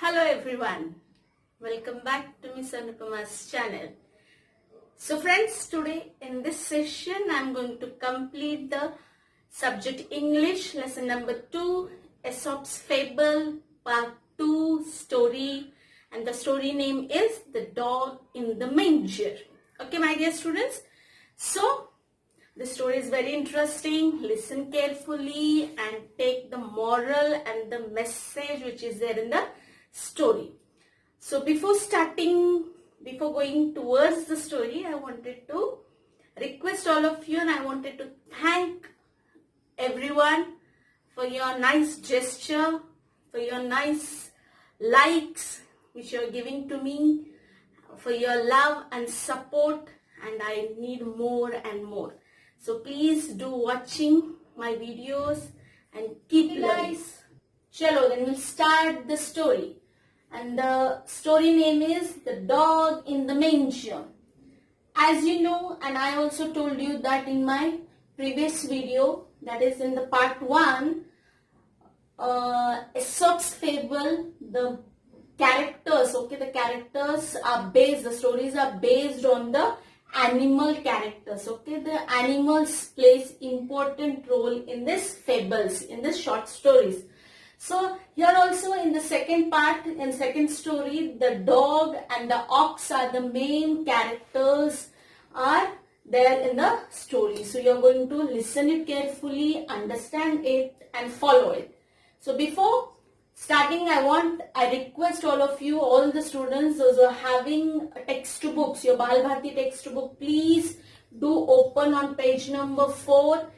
Hello everyone, welcome back to Miss Anupama's channel. So friends, today in this session I am going to complete the subject English lesson number 2, Aesop's Fable part 2 story, and the story name is The Dog in the Manger. Okay my dear students, so the story is very interesting. Listen carefully and take the moral and the message which is there in the story. So before going towards the story, I wanted to request all of you and I wanted to thank everyone for your nice gesture, for your nice likes which you are giving to me, for your love and support, and I need more and more. So please do watching my videos and keep learning. Guys, chalo, then we'll start the story. And the story name is The Dog in the Manger. As you know, and I also told you that in my previous video, that is in the part 1, Aesop's Fable, the characters, the stories are based on the animal characters, the animals plays important role in this fables, in this short stories. So here also in the second part, in second story, the dog and the ox are the main characters are there in the story. So you are going to listen it carefully, understand it and follow it. So before starting, I request all of you, all the students, those who are having textbooks, your Bal Bharati textbook, please do open on page number 4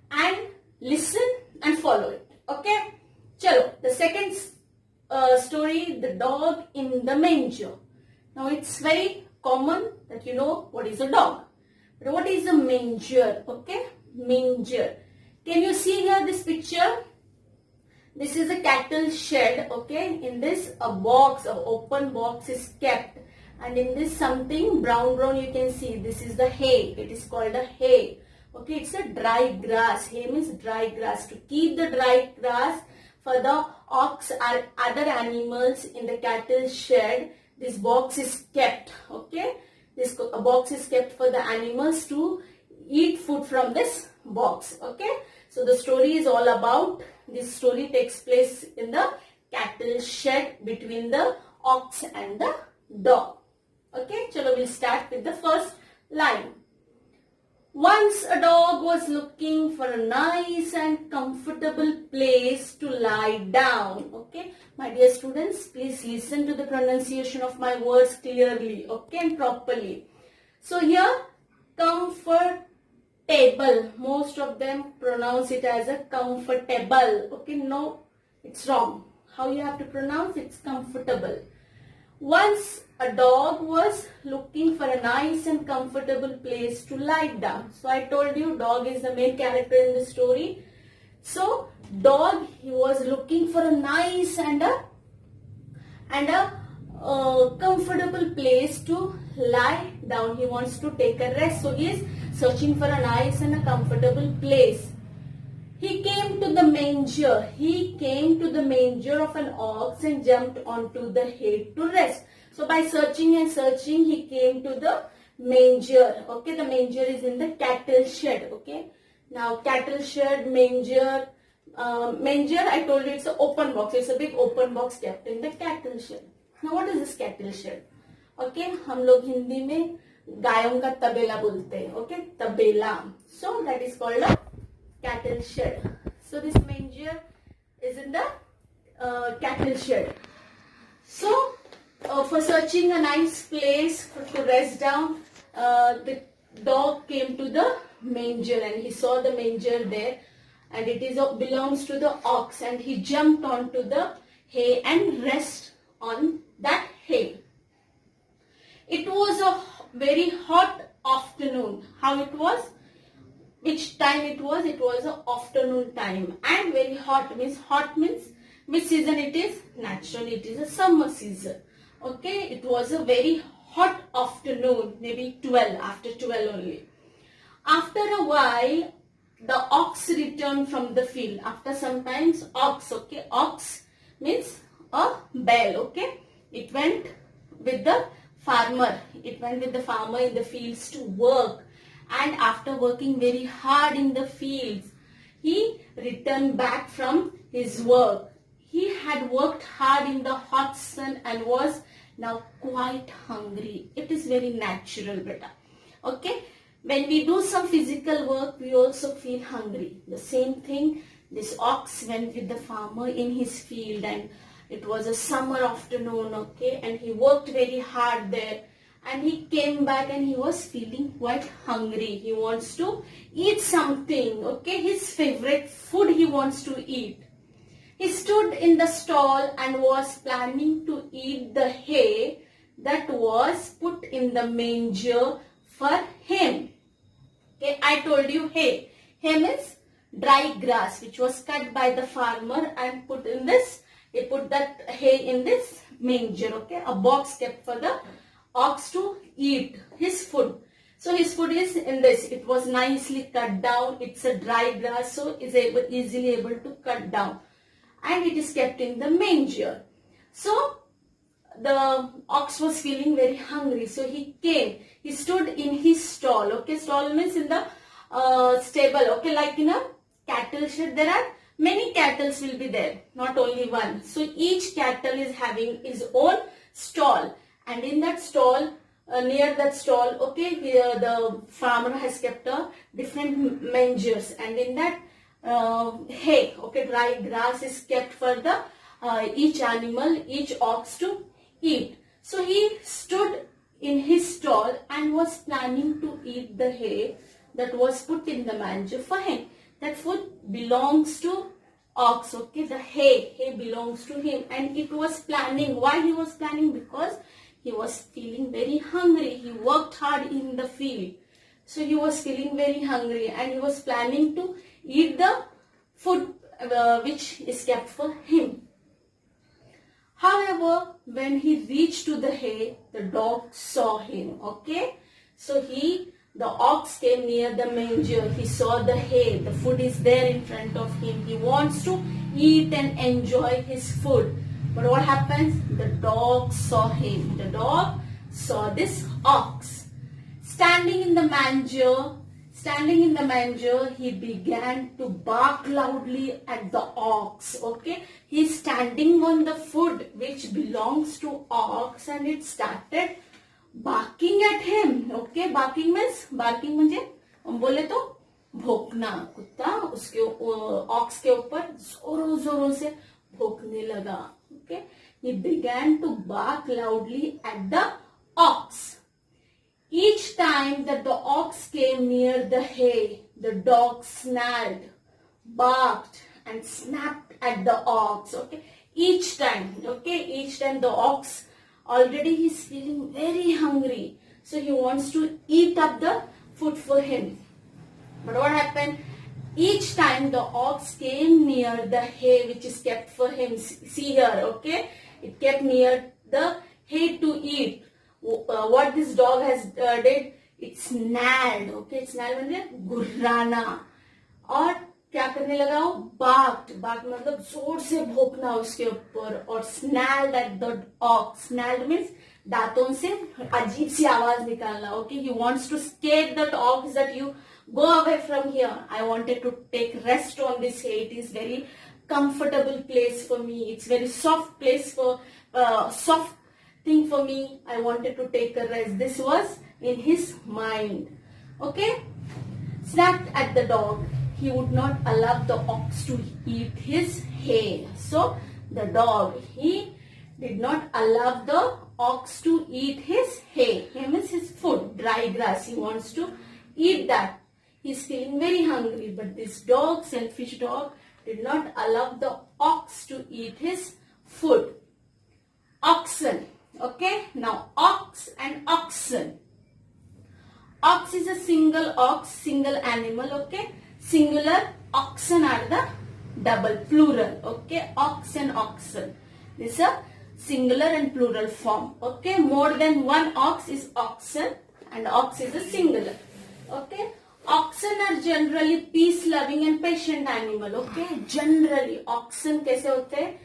and listen and follow it. Okay? Chalo, the second story, The Dog in the Manger. Now it's very common that you know what is a dog. But what is a manger? Okay? Manger. Can you see here this picture? This is a cattle shed, okay? In this a box, an open box is kept, and in this something brown you can see. This is the hay. It is called a hay. Okay, it's a dry grass. Hay means dry grass. To keep the dry grass for the ox or other animals in the cattle shed, this box is kept. Okay, this box is kept for the animals to eat food from this box. Okay, so the story is all about. This story takes place in the cattle shed between the ox and the dog. Okay, chalo, we'll start with the first line. Once a dog was looking for a nice and comfortable place to lie down. Okay, my dear students, please listen to the pronunciation of my words clearly, okay, and properly. So here, comfortable. Most of them pronounce it as a comfortable. Okay, no, it's wrong. How you have to pronounce it's comfortable. Once a dog was looking for a nice and comfortable place to lie down. So I told you dog is the main character in the story. So dog, he was looking for a nice and a comfortable place to lie down. He wants to take a rest. So he is searching for a nice and a comfortable place. He came to the manger. He came to the manger of an ox and jumped onto the hay to rest. So by searching and searching, he came to the manger. Okay, the manger is in the cattle shed. Okay, now cattle shed, manger. Manger, I told you it's an open box. It's a big open box kept in the cattle shed. Now what is this cattle shed? Okay, हम लोग हिंदी में गायों का तबेला बोलते हैं. Okay, तबेला. So that is called a cattle shed. So this manger is in the cattle shed. So for searching a nice place to rest down, the dog came to the manger and he saw the manger there, and it belongs to the ox, and he jumped onto the hay and rest on that hay. It was a very hot afternoon. How it was? Which time it was? It was an afternoon time, and very hot means which season it is? Naturally it is a summer season. Okay, it was a very hot afternoon, maybe 12, after 12 only. After a while, the ox returned from the field. After some times, ox, okay, ox means a bell. Okay, it went with the farmer. It went with the farmer in the fields to work, and after working very hard in the fields, he returned back from his work. He had worked hard in the hot sun and was now quite hungry. It is very natural, beta. Okay, when we do some physical work, we also feel hungry. The same thing, this ox went with the farmer in his field, and it was a summer afternoon, okay, and he worked very hard there, and he came back and he was feeling quite hungry. He wants to eat something, okay, his favorite food he wants to eat. He stood in the stall and was planning to eat the hay that was put in the manger for him. Okay, I told you hay. Hay means dry grass which was cut by the farmer and put in this. He put that hay in this manger, okay, a box kept for the ox to eat his food. So his food is in this. It was nicely cut down. It's a dry grass, so is easily able to cut down, and it is kept in the manger. So the ox was feeling very hungry, so he came. He stood in his stall. Okay, stall means in the stable. Okay, like in a cattle shed, there are many cattle will be there, not only one. So each cattle is having his own stall, and in that stall, near that stall, okay, the farmer has kept a different mangers, and in that hay, okay, dry grass is kept for the each animal, each ox to eat. So he stood in his stall and was planning to eat the hay that was put in the manger for him. That food belongs to ox, okay, the hay belongs to him, and it was planning. Why he was planning? Because he was feeling very hungry. He worked hard in the field, so he was feeling very hungry, and he was planning to eat the food which is kept for him. However, when he reached to the hay, the dog saw him. Okay, so the ox came near the manger. He saw the hay. The food is there in front of him. He wants to eat and enjoy his food. But what happens? The dog saw him. The dog saw this ox standing in the manger. Standing in the manger, he began to bark loudly at the ox. Okay, he's standing on the food which belongs to ox, and it started barking at him. Okay, barking म्हणजे बोले तो भौंकना. कुत्ता उसके aux के ऊपर जोरों जोरों से भौंकने लगा. Okay, he began to bark loudly at the ox. Each time that the ox came near the hay, the dog snarled, barked, and snapped at the ox. Okay, each time the ox, already he's feeling very hungry, so he wants to eat up the food for him. But what happened? Each time the ox came near the hay which is kept for him, see here, okay, it kept near the hay to eat. What this dog has did, it snarled. Okay, snarled म्हणजे गुर्राना. और क्या करने लगा वो? barked मतलब जोर से भौंकना उसके ऊपर. और snarled at the ox. Snarled means दांतों से अजीब सी आवाज निकालना. Okay, he wants to scare that ox that you go away from here. I wanted to take rest on this hay. It is very comfortable place for me. It's very soft place for soft thing for me. I wanted to take a rest. This was in his mind. Okay, snapped at the dog. He would not allow the ox to eat his hay. So the dog, he did not allow the ox to eat his hay. Hay means his food, dry grass. He wants to eat that. He's feeling very hungry, but this dog, selfish dog, did not allow the ox to eat his food. Oxen. Okay, now ox and oxen. Ox is a single ox, single animal. Okay, singular. Oxen are the double, plural. Okay, ox and oxen. This is a singular and plural form. Okay, more than one ox is oxen, and ox is a singular. Okay, oxen are generally peace loving and patient animal. Okay, generally oxen कैसे होते हैं?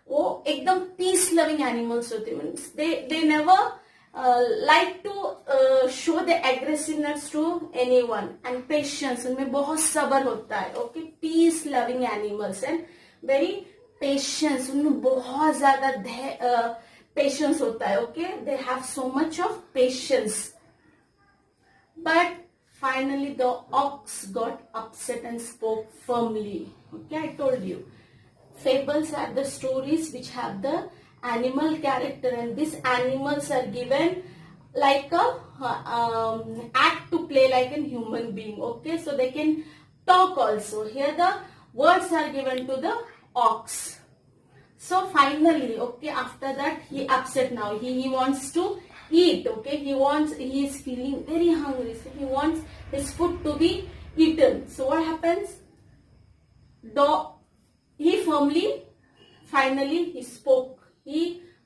वो एकदम peace loving animals होते हैं. They never like to show the aggressiveness to anyone and patience. उनमें बहुत सब्र होता है. Okay, peace loving animals and very patience. उनमें बहुत ज्यादा patience होता है. Okay, they have so much of patience. But finally the ox got upset and spoke firmly. Okay, I told you. Fables are the stories which have the animal character, and these animals are given like a act to play like a human being. Okay, so they can talk also. Here the words are given to the ox. So finally, okay, after that he upset now. He wants to eat. Okay, he is feeling very hungry. So he wants his food to be eaten. So what happens? He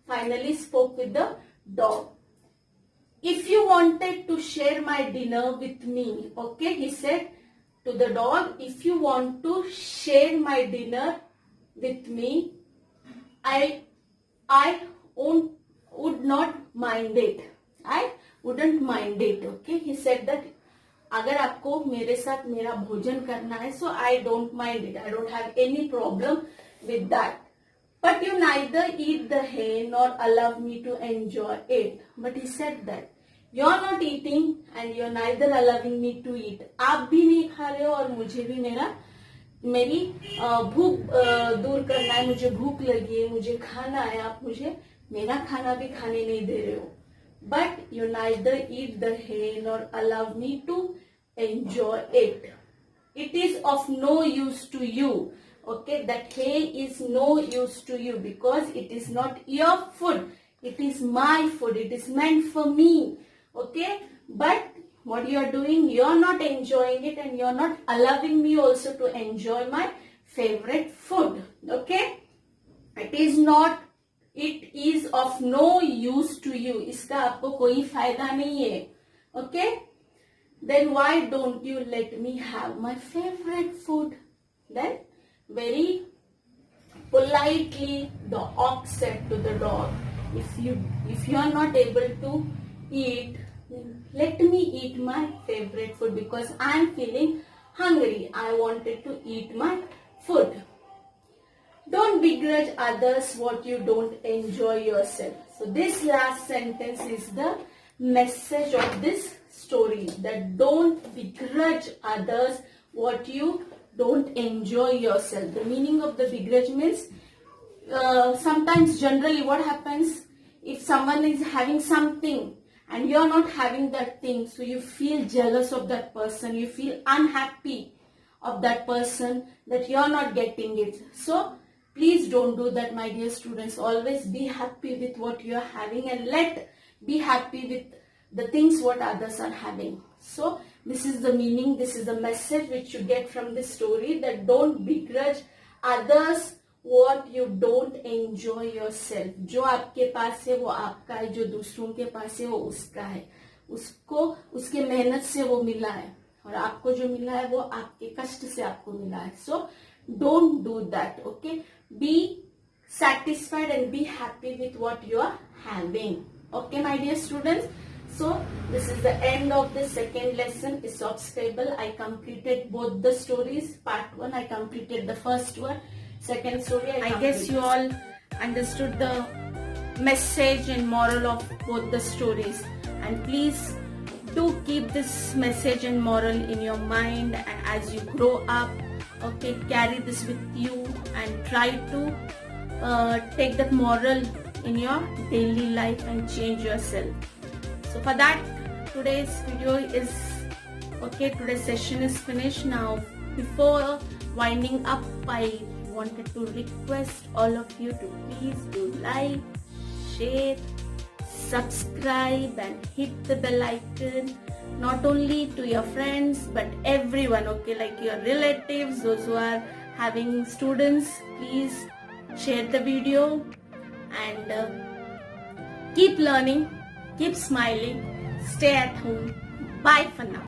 finally spoke with the dog. If you wanted to share my dinner with me, okay, he said to the dog, if you want to share my dinner with me, I would not mind it. I wouldn't mind it. Okay, he said that अगर आपको मेरे साथ मेरा भोजन करना है, so I don't mind it. I don't have any problem with that. But you neither eat the hay nor allow me to enjoy it. But he said that you're not eating and you're neither allowing me to eat. आप भी नहीं खा रहे हो और मुझे भी मेरी भूख दूर करना है. मुझे भूख लगी है, मुझे खाना है, आप मुझे मेरा खाना भी खाने नहीं दे रहे हो. But you neither eat the hay nor allow me to enjoy it. It is of no use to you. Okay, that hay is no use to you because it is not your food. It is my food. It is meant for me. Okay, but what you are doing, you are not enjoying it and you are not allowing me also to enjoy my favorite food. Okay, it is of no use to you. इसका आपको कोई फायदा नहीं है. Okay, then why don't you let me have my favorite food? Then very politely the ox said to the dog, if you are not able to eat, let me eat my favorite food because I am feeling hungry. I wanted to eat my food. Don't begrudge others what you don't enjoy yourself. So this last sentence is the message of this story, that don't begrudge others what you don't enjoy yourself. The meaning of the begrudge means sometimes generally what happens, if someone is having something and you are not having that thing, so you feel jealous of that person, you feel unhappy of that person that you are not getting it. So please don't do that, my dear students. Always be happy with what you are having and be happy with the things what others are having. So this is the meaning, this is the message which you get from this story, that don't begrudge others what you don't enjoy yourself. जो आपके पास है वो आपका है, जो दूसरों के पास है वो उसका है. उसको उसके मेहनत से वो मिला है और आपको जो मिला है वो आपके कष्ट से आपको मिला है. So don't do that. Okay, be satisfied and be happy with what you are having. Okay, my dear students. So this is the end of the second lesson, Aesop's fable. I completed both the stories. Part 1 I completed the first one. Second story I guess you all understood the message and moral of both the stories. And please do keep this message and moral in your mind, and as you grow up, okay, carry this with you and try to take that moral in your daily life and change yourself. So for that, today's video is okay, today's session is finished. Now before winding up, I wanted to request all of you to please do like, share, subscribe and hit the bell icon, not only to your friends but everyone, okay, like your relatives, those who are having students. Please share the video and keep learning, keep smiling, stay at home. Bye for now.